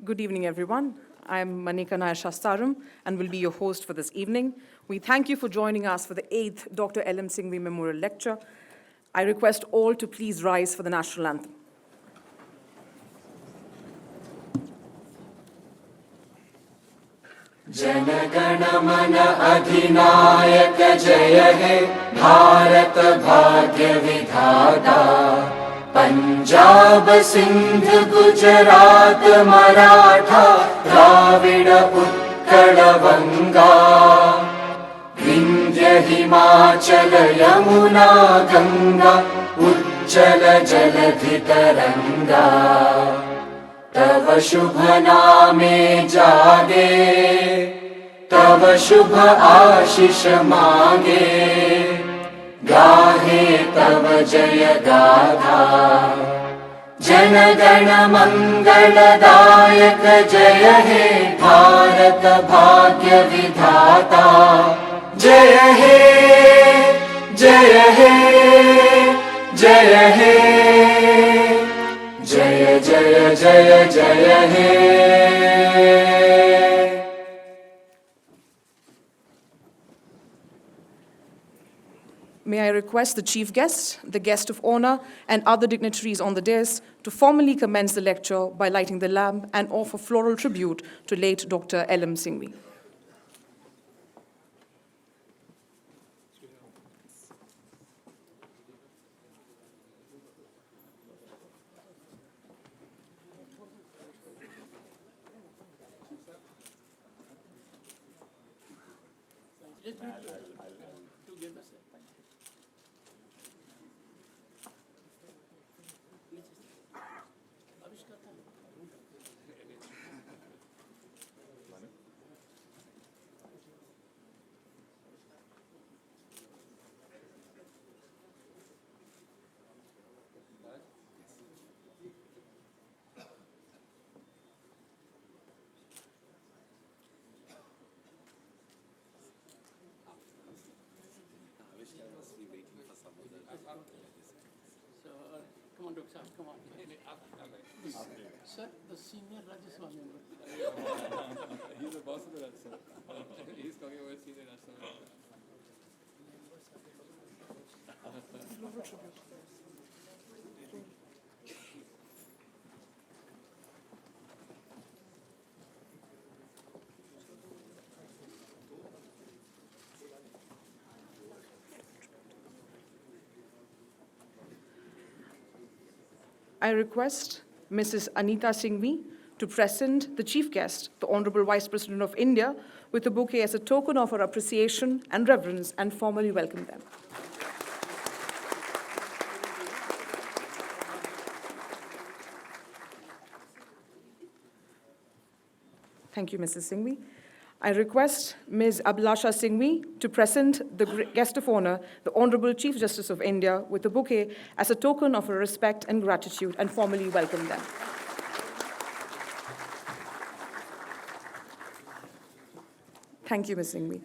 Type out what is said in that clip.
Good evening, everyone. I'm Manika Nair Shastaram and will be your host for this evening. We thank you for joining us for the 8th Dr. L.M. Singhvi Memorial Lecture. I request all to please rise for the national anthem. जनगण मन अधिनायक जय हे भारत भाग्य विधाता पंजाब सिंध गुजरात मराठा द्राविड उत्कल बंगा विंध्य हिमाचल यमुना गंगा उच्चल जलधि तरंगा तव शुभ नामे जागे तव शुभ आशीष मांगे गाहे तव जय गाथा जन गण मंगलदायक जय हे भारत भाग्य विधाता जय हे जय हे जय हे जय जय जय जय हे May I request the chief guest, the guest of honor, and other dignitaries on the dais to formally commence the lecture by lighting the lamp and offer floral tribute to late Dr. L.M. Singhvi. Come on, Dr. Come on. Sir, the senior Rajya member. He's the boss of the Rajya Sabha. He's talking about senior Rajya Sabha. I request Mrs. Anita Singhvi to present the chief guest, the Honorable Vice President of India, with a bouquet as a token of her appreciation and reverence, and formally welcome them. Thank you, Mrs. Singhvi. I request Ms. Abhilasha Singhvi to present the guest of honor, the Honorable Chief Justice of India, with a bouquet as a token of her respect and gratitude, and formally welcome them. Thank you, Ms. Singhvi.